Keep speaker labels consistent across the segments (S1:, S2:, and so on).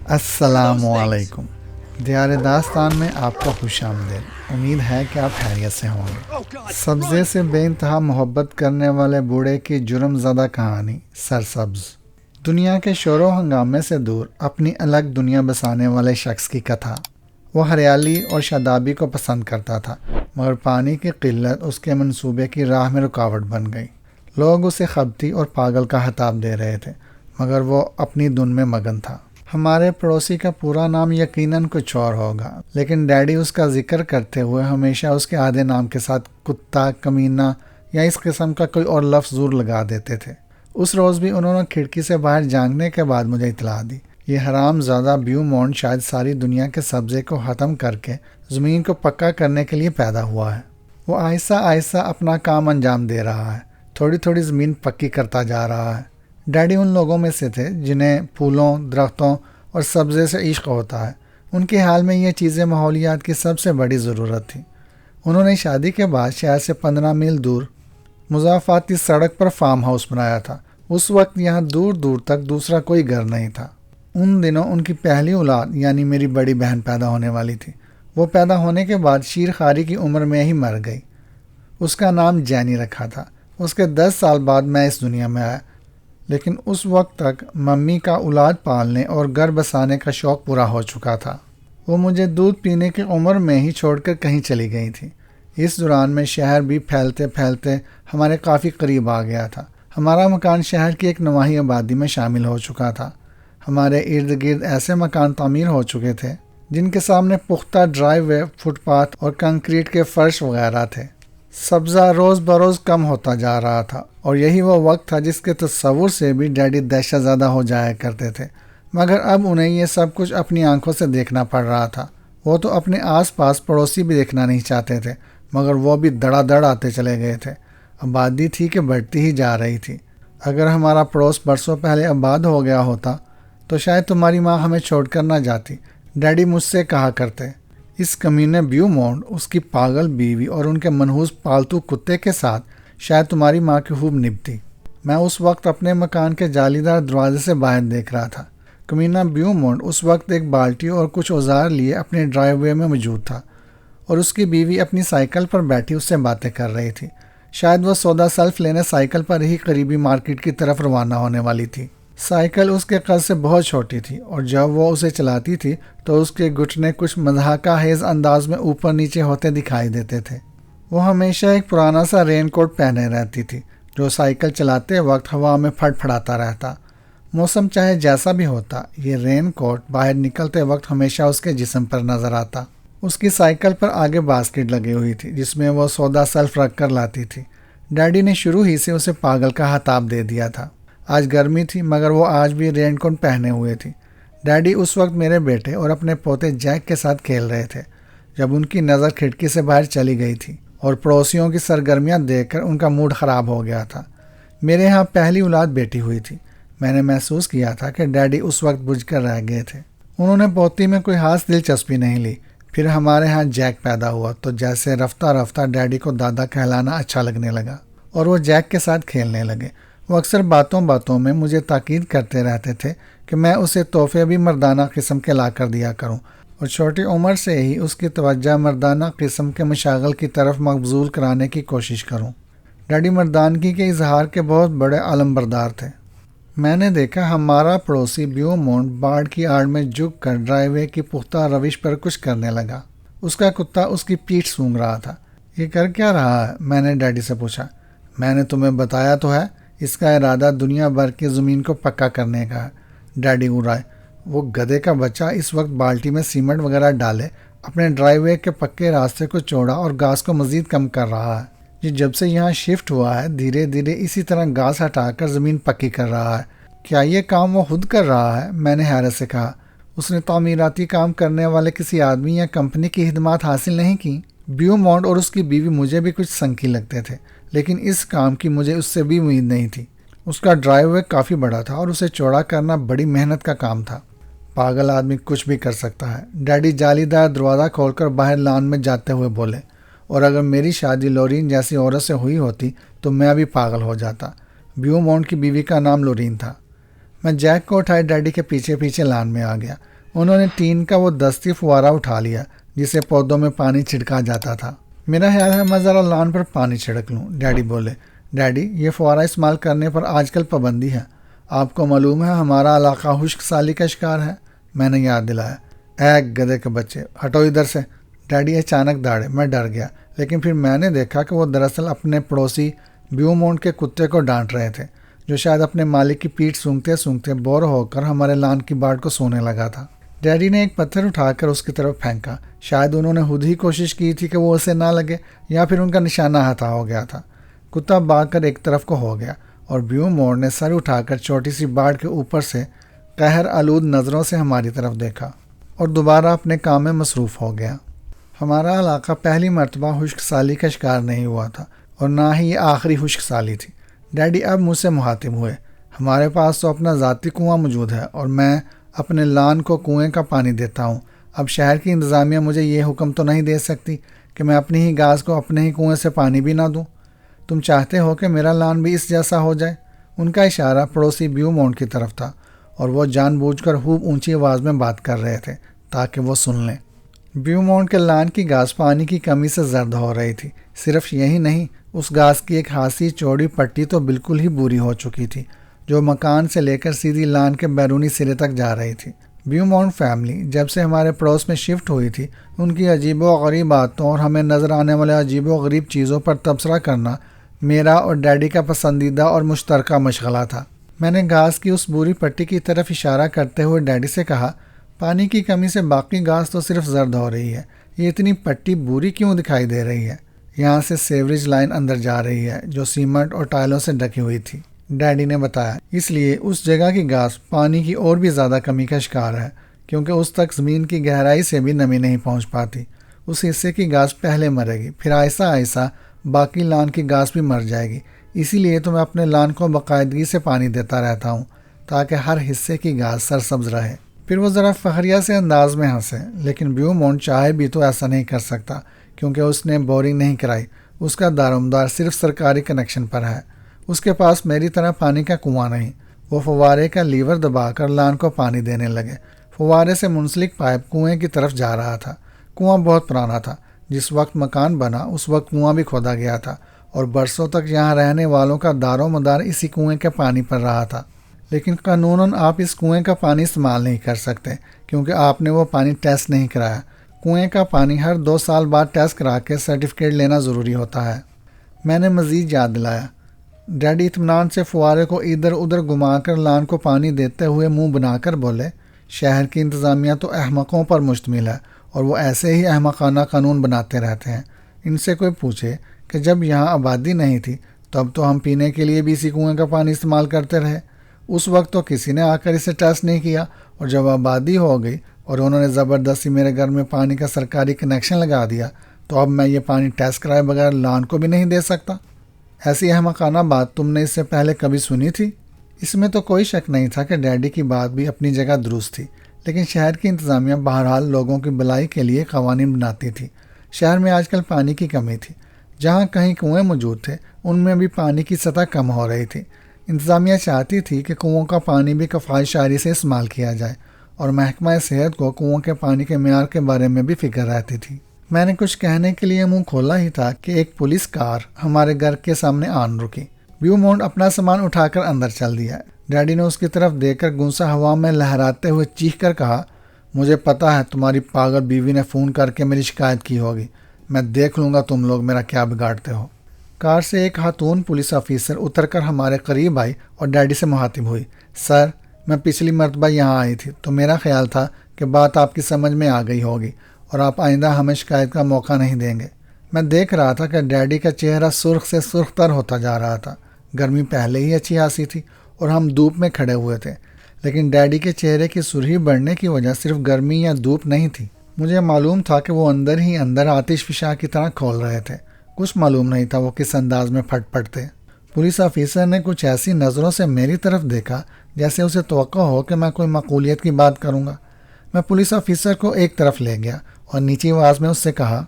S1: السلام علیکم۔ دیار داستان میں آپ کو خوش آمدید۔ امید ہے کہ آپ خیریت سے ہوں گے۔ سبزے سے بے انتہا محبت کرنے والے بوڑھے کی جرم زدہ کہانی سرسبز۔ دنیا کے شور و ہنگامے سے دور اپنی الگ دنیا بسانے والے شخص کی کتھا۔ وہ ہریالی اور شادابی کو پسند کرتا تھا، مگر پانی کی قلت اس کے منصوبے کی راہ میں رکاوٹ بن گئی۔ لوگ اسے خبتی اور پاگل کا خطاب دے رہے تھے، مگر وہ اپنی دن میں مگن تھا۔ ہمارے پڑوسی کا پورا نام یقیناً کچھ اور ہوگا، لیکن ڈیڈی اس کا ذکر کرتے ہوئے ہمیشہ اس کے آدھے نام کے ساتھ کتا، کمینہ یا اس قسم کا کوئی اور لفظ ضرور لگا دیتے تھے۔ اس روز بھی انہوں نے کھڑکی سے باہر جھانکنے کے بعد مجھے اطلاع دی، یہ حرام زادہ بیومونٹ شاید ساری دنیا کے سبزے کو ختم کر کے زمین کو پکا کرنے کے لیے پیدا ہوا ہے۔ وہ آہستہ آہستہ اپنا کام انجام دے رہا ہے، تھوڑی تھوڑی زمین پکی کرتا جا رہا ہے۔ ڈیڈی ان لوگوں میں سے تھے جنہیں پھولوں، درختوں اور سبزے سے عشق ہوتا ہے۔ ان کے حال میں یہ چیزیں ماحولیات کی سب سے بڑی ضرورت تھی۔ انہوں نے شادی کے بعد شہر سے 15 میل دور مضافاتی سڑک پر فارم ہاؤس بنایا تھا۔ اس وقت یہاں دور دور تک دوسرا کوئی گھر نہیں تھا۔ ان دنوں ان کی پہلی اولاد یعنی میری بڑی بہن پیدا ہونے والی تھی۔ وہ پیدا ہونے کے بعد شیر خاری کی عمر میں ہی مر گئی۔ اس کا نام جینی رکھا تھا۔ اس کے 10 سال بعد میں اس دنیا میں آیا، لیکن اس وقت تک ممی کا اولاد پالنے اور گھر بسانے کا شوق پورا ہو چکا تھا۔ وہ مجھے دودھ پینے کی عمر میں ہی چھوڑ کر کہیں چلی گئی تھی۔ اس دوران میں شہر بھی پھیلتے پھیلتے ہمارے کافی قریب آ گیا تھا۔ ہمارا مکان شہر کی ایک نواحی آبادی میں شامل ہو چکا تھا۔ ہمارے ارد گرد ایسے مکان تعمیر ہو چکے تھے جن کے سامنے پختہ ڈرائیو وے، فٹ پاتھ اور کنکریٹ کے فرش وغیرہ تھے۔ سبزہ روز بروز کم ہوتا جا رہا تھا، اور یہی وہ وقت تھا جس کے تصور سے بھی ڈیڈی دہشت زدہ ہو جایا کرتے تھے، مگر اب انہیں یہ سب کچھ اپنی آنکھوں سے دیکھنا پڑ رہا تھا۔ وہ تو اپنے آس پاس پڑوسی بھی دیکھنا نہیں چاہتے تھے، مگر وہ بھی دڑا دڑ آتے چلے گئے تھے۔ آبادی تھی کہ بڑھتی ہی جا رہی تھی۔ اگر ہمارا پڑوس برسوں پہلے آباد ہو گیا ہوتا تو شاید تمہاری ماں ہمیں چھوڑ کر نہ جاتی، ڈیڈی مجھ سے کہا کرتے۔ اس کمینے بیومونٹ، اس کی پاگل بیوی اور ان کے منحوس پالتو کتے کے ساتھ شاید تمہاری ماں کی خوب نبھتی۔ میں اس وقت اپنے مکان کے جالی دار دروازے سے باہر دیکھ رہا تھا۔ کمینہ بیومونٹ اس وقت ایک بالٹی اور کچھ اوزار لیے اپنے ڈرائیو وے میں موجود تھا، اور اس کی بیوی اپنی سائیکل پر بیٹھی اس سے باتیں کر رہی تھی۔ شاید وہ سودا سلف لینے سائیکل پر ہی قریبی مارکیٹ کی طرف روانہ ہونے والی تھی۔ سائیکل اس کے قد سے بہت چھوٹی تھی، اور جب وہ اسے چلاتی تھی تو اس کے گھٹنے کچھ مضحکہ خیز انداز میں اوپر نیچے ہوتے دکھائی دیتے تھے۔ وہ ہمیشہ ایک پرانا سا رین کوٹ پہنے رہتی تھی جو سائیکل چلاتے وقت ہوا میں پھڑ پھڑاتا رہتا۔ موسم چاہے جیسا بھی ہوتا، یہ رین کوٹ باہر نکلتے وقت ہمیشہ اس کے جسم پر نظر آتا۔ اس کی سائیکل پر آگے باسکٹ لگی ہوئی تھی جس میں وہ سودا سلف رکھ کر لاتی تھی۔ ڈیڈی نے شروع ہی سے اسے پاگل کا خطاب دے دیا تھا۔ آج گرمی تھی، مگر وہ آج بھی رین کوٹ پہنے ہوئے تھی۔ ڈیڈی اس وقت میرے بیٹے اور اپنے پوتے جیک کے ساتھ کھیل رہے تھے جب ان کی نظر کھڑکی سے باہر چلی گئی تھی، اور پڑوسیوں کی سرگرمیاں دیکھ کر ان کا موڈ خراب ہو گیا تھا۔ میرے ہاں پہلی اولاد بیٹی ہوئی تھی۔ میں نے محسوس کیا تھا کہ ڈیڈی اس وقت بجھ کر رہ گئے تھے۔ انہوں نے پوتی میں کوئی خاص دلچسپی نہیں لی۔ پھر ہمارے ہاں جیک پیدا ہوا تو جیسے رفتہ رفتہ ڈیڈی کو دادا کہلانا اچھا لگنے لگا، اور وہ جیک کے ساتھ کھیلنے لگے۔ وہ اکثر باتوں باتوں میں مجھے تاکید کرتے رہتے تھے کہ میں اسے تحفے بھی مردانہ قسم کے لا کر دیا کروں، اور چھوٹی عمر سے ہی اس کی توجہ مردانہ قسم کے مشاغل کی طرف مبذول کرانے کی کوشش کروں۔ ڈیڈی مردانگی کے اظہار کے بہت بڑے علمبردار تھے۔ میں نے دیکھا ہمارا پڑوسی بیومونٹ باڑ کی آڑ میں جھک کر ڈرائیو وے کی پختہ روش پر کچھ کرنے لگا۔ اس کا کتا اس کی پیٹھ سونگھ رہا تھا۔ یہ کر کیا رہا ہے؟ میں نے ڈیڈی سے پوچھا۔ میں نے تمہیں بتایا تو ہے، اس کا ارادہ دنیا بھر کی زمین کو پکا کرنے کا ہے، ڈیڈی گرائے۔ وہ گدھے کا بچہ اس وقت بالٹی میں سیمنٹ وغیرہ ڈالے اپنے ڈرائیو وے کے پکے راستے کو چوڑا اور گھاس کو مزید کم کر رہا ہے۔ یہ جب سے یہاں شفٹ ہوا ہے دھیرے دھیرے اسی طرح گھاس ہٹا کر زمین پکی کر رہا ہے۔ کیا یہ کام وہ خود کر رہا ہے؟ میں نے حیرت سے کہا۔ اس نے تعمیراتی کام کرنے والے کسی آدمی یا کمپنی کی خدمات حاصل نہیں کی؟ بیومونٹ اور اس کی بیوی مجھے بھی کچھ سنکی لگتے تھے، لیکن اس کام کی مجھے اس سے بھی امید نہیں تھی۔ اس کا ڈرائیو وے کافی بڑا تھا اور اسے چوڑا کرنا بڑی محنت کا کام تھا۔ پاگل آدمی کچھ بھی کر سکتا ہے، ڈیڈی جالی دار دروازہ کھول کر باہر لان میں جاتے ہوئے بولے، اور اگر میری شادی لورین جیسی عورت سے ہوئی ہوتی تو میں بھی پاگل ہو جاتا۔ بیومونٹ کی بیوی کا نام لورین تھا۔ میں جیک کو اٹھائے ڈیڈی کے پیچھے پیچھے لان میں آ گیا۔ انہوں نے ٹین کا وہ دستی فوارہ اٹھا لیا جسے پودوں میں پانی چھڑکا جاتا تھا۔ میرا خیال ہے میں ذرا لان پر پانی چھڑک لوں، ڈیڈی بولے۔ ڈیڈی، یہ فوارہ استعمال کرنے پر آج کل پابندی ہے، آپ کو معلوم ہے ہمارا علاقہ خشک سالی کا شکار ہے۔ میں نے یاد دلایا۔ اے گدھے کے بچے، ہٹو ادھر سے۔ ڈیڈی اچانک دوڑے، میں ڈر گیا، لیکن پھر میں نے دیکھا کہ وہ دراصل اپنے پڑوسی بیومونٹ کے کتے کو ڈانٹ رہے تھے، جو شاید اپنے مالک کی پیٹھ سونگھتے سونگھتے بور ہو کر ہمارے لان کی باڑ کو سونے لگا تھا۔ ڈیڈی نے ایک پتھر اٹھا کر اس کی طرف پھینکا۔ شاید انہوں نے خود ہی کوشش کی تھی کہ وہ اسے نہ لگے، یا پھر ان کا نشانہ ہتھا ہو گیا تھا۔ کتا بھاگ کر ایک طرف کو ہو گیا اور بیومونٹ نے سر اٹھا کر چھوٹی سی باڑ کے اوپر سے قہر آلود نظروں سے ہماری طرف دیکھا اور دوبارہ اپنے کام میں مصروف ہو گیا۔ ہمارا علاقہ پہلی مرتبہ خشک سالی کا شکار نہیں ہوا تھا، اور نہ ہی یہ آخری خشک سالی تھی۔ ڈیڈی اب مجھ سے مخاطب ہوئے۔ ہمارے پاس تو اپنا ذاتی کنواں موجود ہے، اور میں اپنے لان کو کنویں کا پانی دیتا ہوں۔ اب شہر کی انتظامیہ مجھے یہ حکم تو نہیں دے سکتی کہ میں اپنی ہی گھاس کو اپنے ہی کنویں سے پانی بھی نہ دوں۔ تم چاہتے ہو کہ میرا لان بھی اس جیسا ہو جائے؟ ان کا اشارہ پڑوسی بیومونٹ کی طرف تھا، اور وہ جان بوجھ کر خوب اونچی آواز میں بات کر رہے تھے تاکہ وہ سن لیں۔ بیومونٹ کے لان کی گھاس پانی کی کمی سے زرد ہو رہی تھی۔ صرف یہی نہیں، اس گھاس کی ایک خاصی چوڑی پٹی تو بالکل ہی بوری ہو چکی تھی، جو مکان سے لے کر سیدھی لان کے بیرونی سرے تک جا رہی تھی۔ بیومونٹ فیملی جب سے ہمارے پڑوس میں شفٹ ہوئی تھی، ان کی عجیب و غریب باتوں اور ہمیں نظر آنے والے عجیب و غریب چیزوں پر تبصرہ کرنا میرا اور ڈیڈی کا پسندیدہ اور مشترکہ مشغلہ تھا۔ میں نے گھاس کی اس بری پٹی کی طرف اشارہ کرتے ہوئے ڈیڈی سے کہا، پانی کی کمی سے باقی گھاس تو صرف زرد ہو رہی ہے، یہ اتنی پٹی بری کیوں دکھائی دے رہی ہے؟ یہاں سے سیوریج لائن اندر جا رہی ہے جو سیمنٹ اور ٹائلوں سے ڈکی ہوئی تھی، ڈیڈی نے بتایا۔ اس لیے اس جگہ کی گھاس پانی کی اور بھی زیادہ کمی کا شکار ہے، کیونکہ اس تک زمین کی گہرائی سے بھی نمی نہیں پہنچ پاتی۔ اس حصے کی گھاس پہلے مرے گی، پھر آہستہ آہستہ باقی لان کی گھاس بھی مر جائے گی۔ اسی لیے تو میں اپنے لان کو باقاعدگی سے پانی دیتا رہتا ہوں، تاکہ ہر حصے کی گھاس سرسبز رہے۔ پھر وہ ذرا فخریہ سے انداز میں ہنسے، لیکن بیومونٹ چاہے بھی تو ایسا نہیں کر سکتا، کیونکہ اس نے بورنگ نہیں کرائی، اس کا دارومدار صرف سرکاری کنیکشن پر ہے۔ اس کے پاس میری طرح پانی کا کنواں نہیں۔ وہ فوارے کا لیور دبا کر لان کو پانی دینے لگے۔ فوارے سے منسلک پائپ کنویں کی طرف جا رہا تھا۔ کنواں بہت پرانا تھا، جس وقت مکان بنا اس وقت کنواں بھی کھودا گیا تھا، اور برسوں تک یہاں رہنے والوں کا دار و مدار اسی کنویں کے پانی پر رہا تھا۔ لیکن قانوناً آپ اس کنویں کا پانی استعمال نہیں کر سکتے، کیونکہ آپ نے وہ پانی ٹیسٹ نہیں کرایا۔ کنویں کا پانی ہر 2 سال بعد ٹیسٹ کرا کے سرٹیفکیٹ لینا ضروری ہوتا ہے۔ میں نے مزید یاد دلایا۔ ڈیڈی اطمینان سے فوارے کو ادھر ادھر گھما کر لان کو پانی دیتے ہوئے منہ بنا کر بولے، شہر کی انتظامیہ تو احمقوں پر مشتمل ہے، اور وہ ایسے ہی احمقانہ قانون بناتے رہتے ہیں۔ ان سے کوئی پوچھے کہ جب یہاں آبادی نہیں تھی تب تو ہم پینے کے لیے بھی اسی کنویں کا پانی استعمال کرتے رہے۔ اس وقت تو کسی نے آ کر اسے ٹیسٹ نہیں کیا، اور جب آبادی ہو گئی اور انہوں نے زبردستی میرے گھر میں پانی کا سرکاری کنیکشن لگا دیا، تو اب میں یہ پانی ٹیسٹ کرائے بغیر لان کو بھی نہیں دے سکتا۔ ایسی احمقانہ بات تم نے اس سے پہلے کبھی سنی تھی؟ اس میں تو کوئی شک نہیں تھا کہ ڈیڈی کی بات بھی اپنی جگہ درست تھی، لیکن شہر کی انتظامیہ بہرحال لوگوں کی بھلائی کے لیے قوانین بناتی تھی۔ شہر میں آج کل پانی کی کمی تھی۔ جہاں کہیں کنویں موجود تھے ان میں بھی پانی کی سطح کم ہو رہی تھی۔ انتظامیہ چاہتی تھی کہ کنووں کا پانی بھی کفایت شعاری سے استعمال کیا جائے، اور محکمہ صحت کو کنووں کے پانی کے معیار کے بارے میں بھی فکر رہتی تھی۔ میں نے کچھ کہنے کے لیے منہ کھولا ہی تھا کہ ایک پولیس کار ہمارے گھر کے سامنے آن رکی۔ بیومونٹ اپنا سامان اٹھا کر اندر چل دیا۔ ڈیڈی نے اس کی طرف دیکھ کر گونسا ہوا میں لہراتے ہوئے چیخ کر کہا، مجھے پتا ہے تمہاری پاگل بیوی نے فون کر کے میری شکایت کی ہوگی، میں دیکھ لوں گا تم لوگ میرا کیا بگاڑتے ہو۔ کار سے ایک خاتون پولیس آفیسر اتر کر ہمارے قریب آئی اور ڈیڈی سے مخاطب ہوئی، سر، میں پچھلی مرتبہ یہاں آئی تھی تو میرا خیال تھا کہ بات آپ کی سمجھ میں آ گئی ہوگی اور آپ آئندہ ہمیں شکایت کا موقع نہیں دیں گے۔ میں دیکھ رہا تھا کہ ڈیڈی کا چہرہ سرخ سے سرخ تر ہوتا جا رہا تھا۔ گرمی پہلے ہی اچھی خاصی تھی اور ہم دھوپ میں کھڑے ہوئے تھے، لیکن ڈیڈی کے چہرے کی سرخی بڑھنے کی وجہ صرف گرمی یا دھوپ نہیں تھی۔ مجھے معلوم تھا کہ وہ اندر ہی اندر آتش فشاں کی طرح کھول رہے تھے۔ کچھ معلوم نہیں تھا وہ کس انداز میں پھٹ پڑتے۔ پولیس آفیسر نے کچھ ایسی نظروں سے میری طرف دیکھا جیسے اسے توقع ہو کہ میں کوئی معقولیت کی بات کروں گا۔ میں پولیس آفیسر کو ایک طرف لے گیا اور نیچی آواز میں اس سے کہا،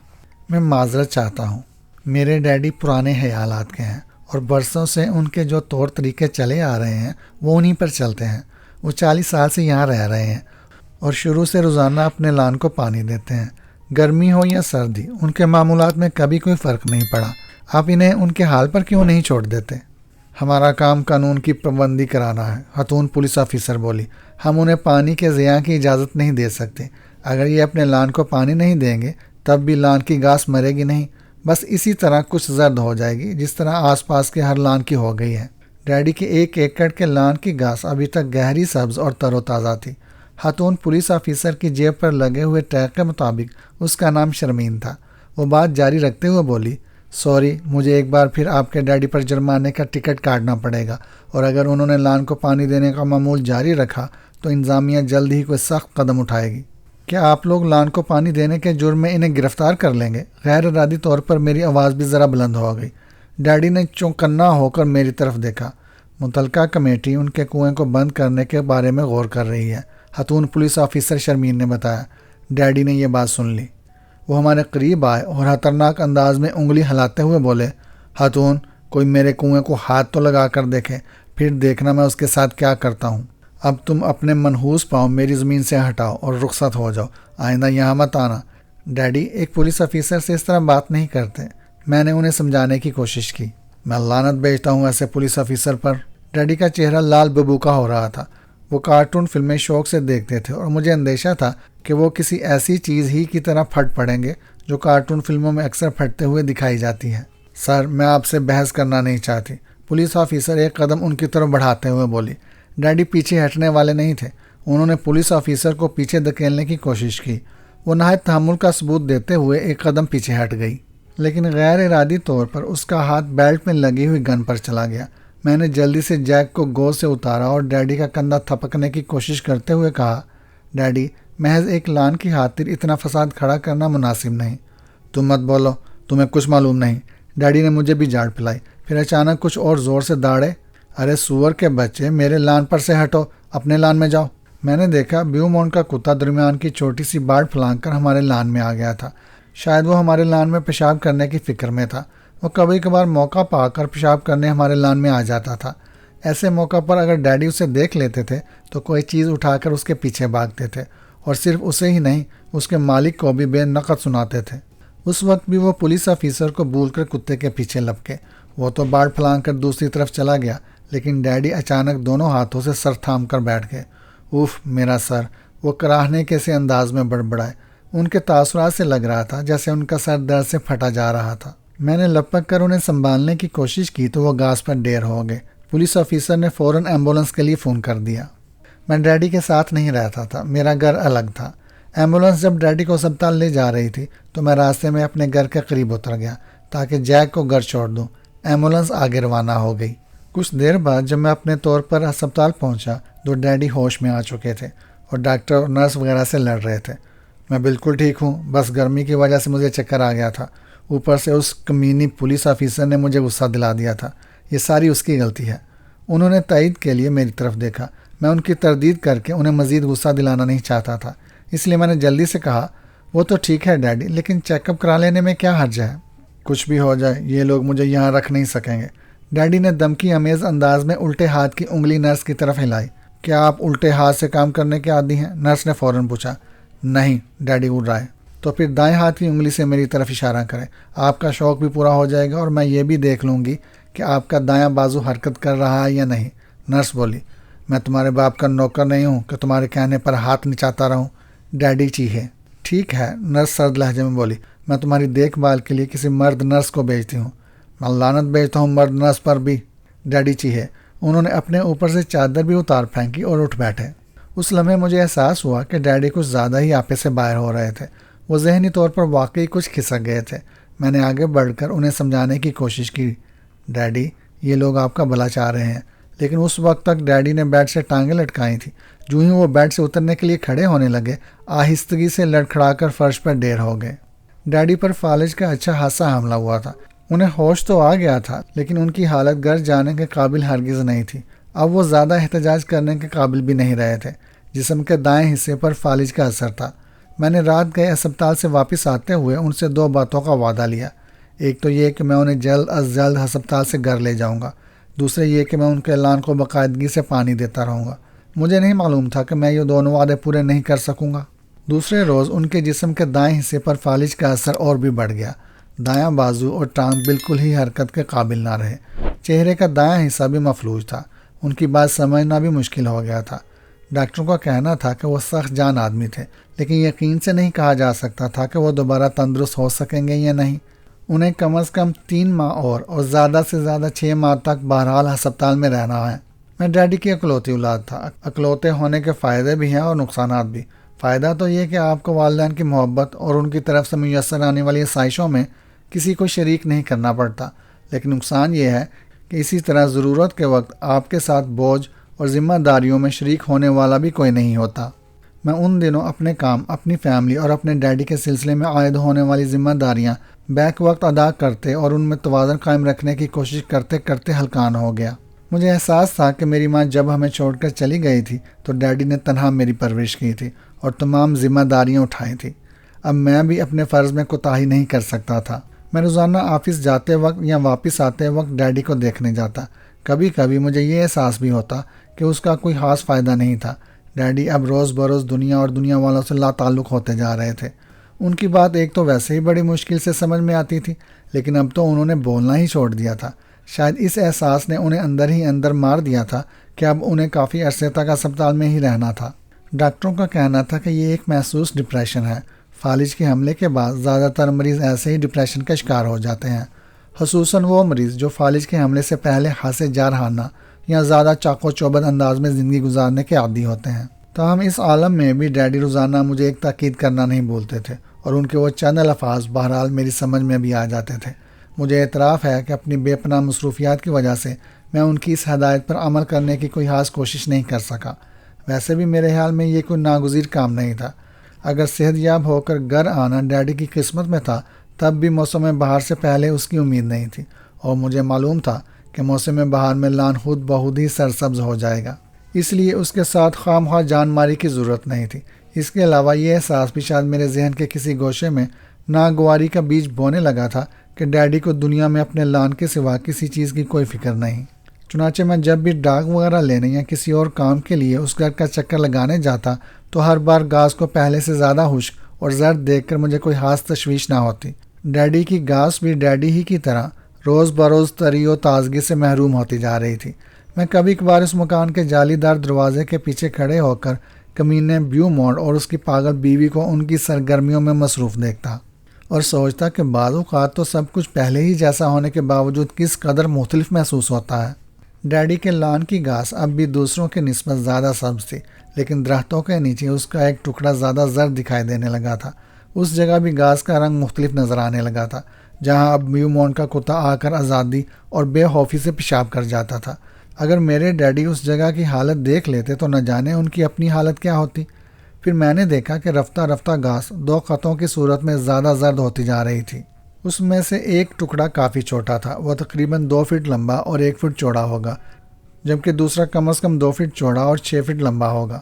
S1: میں معذرت چاہتا ہوں، میرے ڈیڈی پرانے خیالات کے ہیں اور برسوں سے ان کے جو طور طریقے چلے آ رہے ہیں وہ انہی پر چلتے ہیں۔ وہ 40 سال سے یہاں رہ رہے ہیں اور شروع سے روزانہ اپنے لان کو پانی دیتے ہیں، گرمی ہو یا سردی، ان کے معمولات میں کبھی کوئی فرق نہیں پڑا۔ آپ انہیں ان کے حال پر کیوں نہیں چھوڑ دیتے؟ ہمارا کام قانون کی پابندی کرانا ہے، خاتون پولیس آفیسر بولی۔ ہم انہیں پانی کے ضیاع کی اجازت نہیں دے سکتے۔ اگر یہ اپنے لان کو پانی نہیں دیں گے تب بھی لان کی گھاس مرے گی نہیں، بس اسی طرح کچھ زرد ہو جائے گی جس طرح آس پاس کے ہر لان کی ہو گئی ہے۔ ڈیڈی کے 1 ایکڑ کے لان کی گھاس ابھی تک گہری سبز اور تر و تازہ تھی۔ خاتون پولیس آفیسر کی جیب پر لگے ہوئے ٹیگ کے مطابق اس کا نام شرمین تھا۔ وہ بات جاری رکھتے ہوئے بولی، سوری، مجھے ایک بار پھر آپ کے ڈیڈی پر جرمانے کا ٹکٹ کاٹنا پڑے گا، اور اگر انہوں نے لان کو پانی دینے کا معمول جاری رکھا تو انتظامیہ جلد ہی کوئی سخت قدم اٹھائے گی۔ کیا آپ لوگ لان کو پانی دینے کے جرم میں انہیں گرفتار کر لیں گے؟ غیر ارادی طور پر میری آواز بھی ذرا بلند ہو گئی۔ ڈیڈی نے چونکنا ہو کر میری طرف دیکھا۔ متعلقہ کمیٹی ان کے کنویں کو بند کرنے کے بارے میں غور کر رہی ہے، خاتون پولیس آفیسر شرمین نے بتایا۔ ڈیڈی نے یہ بات سن لی۔ وہ ہمارے قریب آئے اور خطرناک انداز میں انگلی ہلاتے ہوئے بولے، خاتون، کوئی میرے کنویں کو ہاتھ تو لگا کر دیکھے، پھر دیکھنا میں اس کے ساتھ کیا کرتا ہوں۔ اب تم اپنے منحوس پاؤں میری زمین سے ہٹاؤ اور رخصت ہو جاؤ، آئندہ یہاں مت آنا۔ ڈیڈی، ایک پولیس آفیسر سے اس طرح بات نہیں کرتے۔ میں نے انہیں سمجھانے کی کوشش کی۔ میں لعنت بھیجتا ہوں ایسے پولیس آفیسر پر۔ ڈیڈی کا چہرہ لال ببوکا ہو رہا تھا۔ وہ کارٹون فلمیں شوق سے دیکھتے تھے اور مجھے اندیشہ تھا کہ وہ کسی ایسی چیز ہی کی طرح پھٹ پڑیں گے جو کارٹون فلموں میں اکثر پھٹتے ہوئے دکھائی جاتی ہے۔ سر، میں آپ سے بحث کرنا نہیں چاہتی، پولیس آفیسر ایک قدم ان کی طرف بڑھاتے ہوئے بولی۔ ڈیڈی پیچھے ہٹنے والے نہیں تھے۔ انہوں نے پولیس آفیسر کو پیچھے دھکیلنے کی کوشش کی۔ وہ نہایت تحمل کا ثبوت دیتے ہوئے ایک قدم پیچھے ہٹ گئی، لیکن غیر ارادی طور پر اس کا ہاتھ بیلٹ میں لگی ہوئی گن پر چلا گیا۔ میں نے جلدی سے جیک کو گود سے اتارا اور ڈیڈی کا کندھا تھپکنے کی کوشش کرتے ہوئے کہا، ڈیڈی، محض ایک لان کی خاطر اتنا فساد کھڑا کرنا مناسب نہیں۔ تم مت بولو، تمہیں کچھ معلوم نہیں۔ ڈیڈی نے مجھے بھی جھاڑ پلائی، پھر اچانک کچھ اور زور سے داڑے، ارے سور کے بچے، میرے لان پر سے ہٹو، اپنے لان میں جاؤ۔ میں نے دیکھا بیومونٹ کا کتا درمیان کی چھوٹی سی باڑ پھلانگ کر ہمارے لان میں آ گیا تھا۔ شاید وہ ہمارے لان میں پیشاب کرنے کی فکر میں تھا۔ وہ کبھی کبھار موقع پا کر پیشاب کرنے ہمارے لان میں آ جاتا تھا۔ ایسے موقع پر اگر ڈیڈی اسے دیکھ لیتے تھے تو کوئی چیز اٹھا کر اس کے پیچھے بھاگتے تھے، اور صرف اسے ہی نہیں، اس کے مالک کو بھی بے نقد سناتے تھے۔ اس وقت بھی وہ پولیس آفیسر کو بھول کر کتے کے پیچھے لپکے۔ وہ تو باڑ پھلانگ کر دوسری طرف چلا گیا، لیکن ڈیڈی اچانک دونوں ہاتھوں سے سر تھام کر بیٹھ گئے۔ اوف، میرا سر! وہ کراہنے کے سے انداز میں بڑبڑائے۔ ان کے تاثرات سے لگ رہا تھا جیسے ان کا سر درد سے پھٹا جا رہا تھا۔ میں نے لپک کر انہیں سنبھالنے کی کوشش کی تو وہ گھاس پر ڈیر ہو گئے۔ پولیس آفیسر نے فوراً ایمبولنس کے لیے فون کر دیا۔ میں ڈیڈی کے ساتھ نہیں رہتا تھا، میرا گھر الگ تھا۔ ایمبولنس جب ڈیڈی کو اسپتال لے جا رہی تھی تو میں راستے میں اپنے گھر کے قریب اتر گیا تاکہ جیک کو گھر چھوڑ دوں۔ ایمبولنس آگے روانہ ہو گئی۔ کچھ دیر بعد جب میں اپنے طور پر ہسپتال پہنچا تو ڈیڈی ہوش میں آ چکے تھے اور ڈاکٹر اور نرس وغیرہ سے لڑ رہے تھے۔ میں بالکل ٹھیک ہوں، بس گرمی کی وجہ سے مجھے چکر آ گیا تھا۔ اوپر سے اس کمینی پولیس آفیسر نے مجھے غصہ دلا دیا تھا۔ یہ ساری اس کی غلطی ہے۔ انہوں نے تائید کے لیے میری طرف دیکھا۔ میں ان کی تردید کر کے انہیں مزید غصہ دلانا نہیں چاہتا تھا، اس لیے میں نے جلدی سے کہا، وہ تو ٹھیک ہے ڈیڈی، لیکن چیک اپ کرا لینے میں کیا حرج ہے؟ کچھ بھی ہو جائے، یہ لوگ مجھے یہاں رکھ نہیں سکیں گے۔ ڈیڈی نے دھمکی آمیز انداز میں الٹے ہاتھ کی انگلی نرس کی طرف ہلائی۔ کیا آپ الٹے ہاتھ سے کام کرنے کے عادی ہیں؟ نرس نے فوراً پوچھا۔ نہیں، ڈیڈی اڑ رہا ہے۔ تو پھر دائیں ہاتھ کی انگلی سے میری طرف اشارہ کریں، آپ کا شوق بھی پورا ہو جائے گا اور میں یہ بھی دیکھ لوں گی کہ آپ کا دایاں بازو حرکت کر رہا ہے یا نہیں۔ نرس بولی، میں تمہارے باپ کا نوکر نہیں ہوں کہ تمہارے کہنے پر ہاتھ نچاتا رہوں۔ ڈیڈی چیخے۔ ٹھیک ہے، نرس سرد لہجے میں بولی، میں تمہاری دیکھ بھال کے لیے کسی مرد نرس کو بھیجتی ہوں۔ میں لعنت بھیجتا ہوں مرد نرس پر بھی۔ ڈیڈی چیخے۔ انہوں نے اپنے اوپر سے چادر بھی اتار پھینکی اور اٹھ بیٹھے۔ اس لمحے مجھے احساس ہوا کہ ڈیڈی کچھ زیادہ ہی آپے سے باہر ہو رہے تھے۔ وہ ذہنی طور پر واقعی کچھ کھسک گئے تھے۔ میں نے آگے بڑھ کر انہیں سمجھانے کی کوشش کی، ڈیڈی، یہ لوگ آپ کا بھلا چاہ رہے ہیں۔ لیکن اس وقت تک ڈیڈی نے بیڈ سے ٹانگیں لٹکائی تھیں۔ جو ہی وہ بیڈ سے اترنے کے لیے کھڑے ہونے لگے، آہستگی سے لڑکھڑا کر فرش پر ڈیر ہو گئے۔ ڈیڈی پر فالج کا اچھا خاصا حملہ ہوا تھا۔ انہیں ہوش تو آ گیا تھا، لیکن ان کی حالت گھر جانے کے قابل ہرگز نہیں تھی۔ اب وہ زیادہ احتجاج کرنے کے قابل بھی نہیں رہے تھے۔ جسم کے دائیں حصے پر فالج کا اثر تھا۔ میں نے رات گئے اسپتال سے واپس آتے ہوئے ان سے 2 باتوں کا وعدہ لیا۔ ایک تو یہ کہ میں انہیں جلد از جلد ہسپتال سے گھر لے جاؤں گا، دوسرے یہ کہ میں ان کے اعلان کو باقاعدگی سے پانی دیتا رہوں گا۔ مجھے نہیں معلوم تھا کہ میں یہ دونوں وعدے پورے نہیں کر سکوں گا۔ دوسرے روز ان کے جسم کے دائیں حصے پر فالج کا اثر اور بھی بڑھ گیا۔ دایاں بازو اور ٹانگ بالکل ہی حرکت کے قابل نہ رہے۔ چہرے کا دایاں حصہ بھی مفلوج تھا۔ ان کی بات سمجھنا بھی مشکل ہو گیا تھا۔ ڈاکٹروں کا کہنا تھا کہ وہ سخت جان آدمی تھے، لیکن یقین سے نہیں کہا جا سکتا تھا کہ وہ دوبارہ تندرست ہو سکیں گے یا نہیں۔ انہیں کم از کم 3 ماہ اور زیادہ سے زیادہ 6 ماہ تک بہرحال ہسپتال میں رہنا ہے۔ میں ڈیڈی کی اکلوتی اولاد تھا۔ اکلوتے ہونے کے فائدے بھی ہیں اور نقصانات بھی۔ فائدہ تو یہ کہ آپ کو والدین کی محبت اور ان کی طرف سے میسر آنے والی آسائشوں میں کسی کو شریک نہیں کرنا پڑتا، لیکن نقصان یہ ہے کہ اسی طرح ضرورت کے وقت آپ کے ساتھ بوجھ اور ذمہ داریوں میں شریک ہونے والا بھی کوئی نہیں ہوتا۔ میں ان دنوں اپنے کام، اپنی فیملی اور اپنے ڈیڈی کے سلسلے میں عائد ہونے والی ذمہ داریاں بیک وقت ادا کرتے اور ان میں توازن قائم رکھنے کی کوشش کرتے کرتے ہلکان ہو گیا۔ مجھے احساس تھا کہ میری ماں جب ہمیں چھوڑ کر چلی گئی تھی تو ڈیڈی نے تنہا میری پرورش کی تھی اور تمام ذمہ داریاں اٹھائی تھی۔ اب میں بھی اپنے فرض میں کوتاہی نہیں کر سکتا تھا۔ میں روزانہ آفس جاتے وقت یا واپس آتے وقت ڈیڈی کو دیکھنے جاتا۔ کبھی کبھی مجھے یہ احساس بھی ہوتا کہ اس کا کوئی خاص فائدہ نہیں تھا۔ ڈیڈی اب روز بروز دنیا اور دنیا والوں سے لا تعلق ہوتے جا رہے تھے۔ ان کی بات ایک تو ویسے ہی بڑی مشکل سے سمجھ میں آتی تھی، لیکن اب تو انہوں نے بولنا ہی چھوڑ دیا تھا۔ شاید اس احساس نے انہیں اندر ہی اندر مار دیا تھا کہ اب انہیں کافی عرصے تک اسپتال میں ہی رہنا تھا۔ ڈاکٹروں کا کہنا تھا کہ یہ ایک محسوس ڈپریشن ہے۔ فالج کے حملے کے بعد زیادہ تر مریض ایسے ہی ڈپریشن کا شکار ہو جاتے ہیں، خصوصاً وہ مریض جو فالج کے حملے سے پہلے خاصے جارحانہ یا زیادہ چاق و چوبند انداز میں زندگی گزارنے کے عادی ہوتے ہیں۔ تاہم اس عالم میں بھی ڈیڈی روزانہ مجھے ایک تاکید کرنا نہیں بھولتے تھے، اور ان کے وہ چند الفاظ بہرحال میری سمجھ میں بھی آ جاتے تھے۔ مجھے اعتراف ہے کہ اپنی بے پناہ مصروفیات کی وجہ سے میں ان کی اس ہدایت پر عمل کرنے کی کوئی خاص کوشش نہیں کر سکا۔ ویسے بھی میرے خیال میں یہ کوئی ناگزیر کام نہیں تھا۔ اگر صحت یاب ہو کر گھر آنا ڈیڈی کی قسمت میں تھا، تب بھی موسم بہار سے پہلے اس کی امید نہیں تھی، اور مجھے معلوم تھا کہ موسم بہار میں لان خود بخود ہی سرسبز ہو جائے گا، اس لیے اس کے ساتھ خواہ مخواہ جان ماری کی ضرورت نہیں تھی۔ اس کے علاوہ یہ احساس بھی شاید میرے ذہن کے کسی گوشے میں ناگواری کا بیج بونے لگا تھا کہ ڈیڈی کو دنیا میں اپنے لان کے سوا کسی چیز کی کوئی فکر نہیں۔ چنانچہ میں جب بھی ڈاک وغیرہ لینے یا کسی اور کام کے لیے اس گھر کا چکر لگانے جاتا تو ہر بار گھاس کو پہلے سے زیادہ خشک اور زرد دیکھ کر مجھے کوئی خاص تشویش نہ ہوتی۔ ڈیڈی کی گھاس بھی ڈیڈی ہی کی طرح روز بروز طری و تازگی سے محروم ہوتی جا رہی تھی۔ میں کبھی کبھار اس مکان کے جالی دار دروازے کے پیچھے کھڑے ہو کر کمینے بیومونٹ اور اس کی پاگل بیوی کو ان کی سرگرمیوں میں مصروف دیکھتا اور سوچتا کہ بعض اوقات تو سب کچھ پہلے ہی جیسا ہونے کے باوجود کس قدر مختلف محسوس ہوتا ہے۔ ڈیڈی کے لان کی گھاس اب بھی دوسروں کے نسبت زیادہ سبز تھی، لیکن درختوں کے نیچے اس کا ایک ٹکڑا زیادہ زرد دکھائی دینے لگا تھا۔ اس جگہ بھی گھاس کا رنگ مختلف نظر آنے لگا تھا، جہاں اب بیومونٹ کا کتا آ کر آزادی اور بے خوفی سے پیشاب کر جاتا تھا۔ اگر میرے ڈیڈی اس جگہ کی حالت دیکھ لیتے تو نہ جانے ان کی اپنی حالت کیا ہوتی۔ پھر میں نے دیکھا کہ رفتہ رفتہ گھاس 2 خطوں کی صورت میں زیادہ زرد ہوتی جا رہی تھی۔ اس میں سے ایک ٹکڑا کافی چھوٹا تھا، وہ تقریباً 2 فٹ لمبا اور 1 فٹ چوڑا ہوگا، جبکہ دوسرا کم از کم 2 فٹ چوڑا اور 6 فٹ لمبا ہوگا۔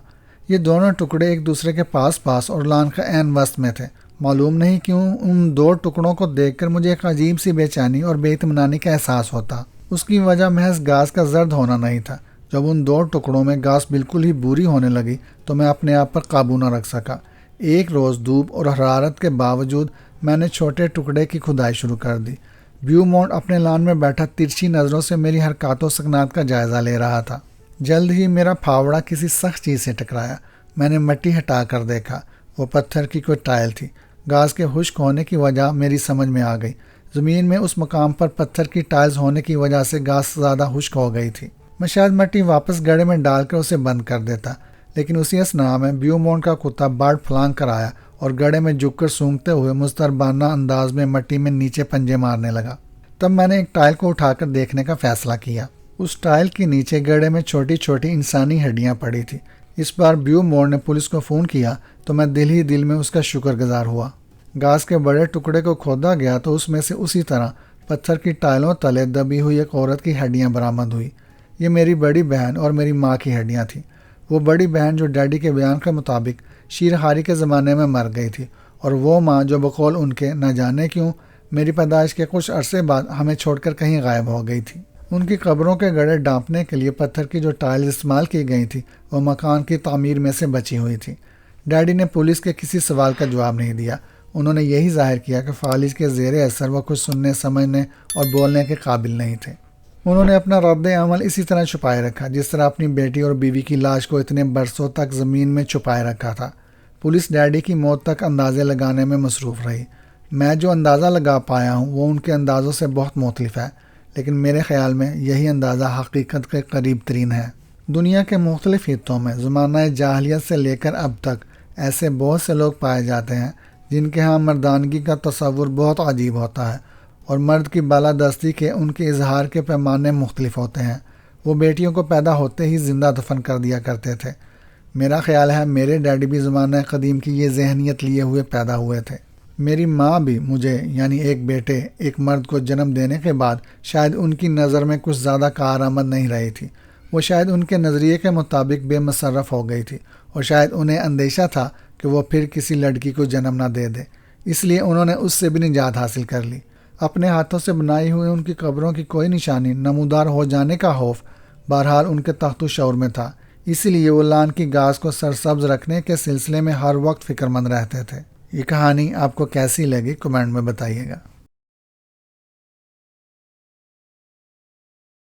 S1: یہ دونوں ٹکڑے ایک دوسرے کے پاس پاس اور لان کا عین وسط میں تھے۔ معلوم نہیں کیوں ان 2 ٹکڑوں کو دیکھ کر مجھے ایک عجیب سی بے چینی اور بے اطمینانی کا احساس ہوتا۔ اس کی وجہ محض گھاس کا زرد ہونا نہیں تھا۔ جب ان 2 ٹکڑوں میں گھاس بالکل ہی بوری ہونے لگی تو میں اپنے آپ پر قابو نہ رکھ سکا۔ ایک روز دھوپ اور حرارت کے باوجود میں نے چھوٹے ٹکڑے کی کھدائی شروع کر دی۔ بیومونٹ اپنے لان میں بیٹھا ترچھی نظروں سے میری حرکات و سکنات کا جائزہ لے رہا تھا۔ جلد ہی میرا پھاوڑا کسی سخت چیز سے ٹکرایا۔ میں نے مٹی ہٹا کر دیکھا، وہ پتھر کی کوئی ٹائل تھی۔ گھاس کے خشک ہونے کی وجہ میری سمجھ میں آ گئی۔ زمین میں اس مقام پر پتھر کی ٹائلز ہونے کی وجہ سے گھاس زیادہ خشک ہو گئی تھی۔ میں شاید مٹی واپس گڑھے میں ڈال کر اسے بند کر دیتا، لیکن اسی اثناء میں بیومونٹ کا کتا باڑ پھلانگ کر آیا اور گڑھے میں جھک کر سونگتے ہوئے مضطربانہ انداز میں مٹی میں نیچے پنجے مارنے لگا۔ تب میں نے ایک ٹائل کو اٹھا کر دیکھنے کا فیصلہ کیا۔ اس ٹائل کے نیچے گڑھے میں چھوٹی چھوٹی انسانی ہڈیاں پڑی تھیں۔ اس بار بیومونٹ نے پولیس کو فون کیا تو میں دل ہی دل میں اس کا شکر گزار ہوا۔ گھاس کے بڑے ٹکڑے کو کھودا گیا تو اس میں سے اسی طرح پتھر کی ٹائلوں تلے دبی ہوئی ایک عورت کی ہڈیاں برآمد ہوئی۔ یہ میری بڑی بہن اور میری ماں کی ہڈیاں تھیں۔ وہ بڑی بہن جو ڈیڈی کے بیان کے مطابق شیرخواری کے زمانے میں مر گئی تھی، اور وہ ماں جو بقول ان کے نہ جانے کیوں میری پیدائش کے کچھ عرصے بعد ہمیں چھوڑ کر کہیں غائب ہو گئی تھی۔ ان کی قبروں کے گڑھے ڈانپنے کے لیے پتھر کی جو ٹائل استعمال کی گئی تھی وہ مکان کی تعمیر میں سے بچی ہوئی تھی۔ ڈیڈی نے پولیس کے کسی سوال کا جواب نہیں دیا۔ انہوں نے یہی ظاہر کیا کہ فالج کے زیر اثر وہ کچھ سننے، سمجھنے اور بولنے کے قابل نہیں تھے۔ انہوں نے اپنا رد عمل اسی طرح چھپائے رکھا جس طرح اپنی بیٹی اور بیوی کی لاش کو اتنے برسوں تک زمین میں چھپائے رکھا تھا۔ پولیس ڈیڈی کی موت تک اندازے لگانے میں مصروف رہی۔ میں جو اندازہ لگا پایا ہوں وہ ان کے اندازوں سے بہت مختلف ہے، لیکن میرے خیال میں یہی اندازہ حقیقت کے قریب ترین ہے۔ دنیا کے مختلف خطوں میں زمانہ جاہلیت سے لے کر اب تک ایسے بہت سے لوگ پائے جاتے ہیں جن کے ہاں مردانگی کا تصور بہت عجیب ہوتا ہے، اور مرد کی بالادستی کے ان کے اظہار کے پیمانے مختلف ہوتے ہیں۔ وہ بیٹیوں کو پیدا ہوتے ہی زندہ دفن کر دیا کرتے تھے۔ میرا خیال ہے میرے ڈیڈی بھی زمانہ قدیم کی یہ ذہنیت لیے ہوئے پیدا ہوئے تھے۔ میری ماں بھی مجھے یعنی ایک بیٹے، ایک مرد کو جنم دینے کے بعد شاید ان کی نظر میں کچھ زیادہ کارآمد نہیں رہی تھی۔ وہ شاید ان کے نظریے کے مطابق بے مصرف ہو گئی تھی، اور شاید انہیں اندیشہ تھا کہ وہ پھر کسی لڑکی کو جنم نہ دے دے، اس لیے انہوں نے اس سے بھی نجات حاصل کر لی۔ اپنے ہاتھوں سے بنائی ہوئی ان کی قبروں کی کوئی نشانی نمودار ہو جانے کا خوف بہرحال ان کے تحت الشعور میں تھا، اسی لیے وہ لان کی گھاس کو سرسبز رکھنے کے سلسلے میں ہر وقت فکر مند رہتے تھے۔ یہ کہانی آپ کو کیسی لگی کمنٹ میں بتائیے گا۔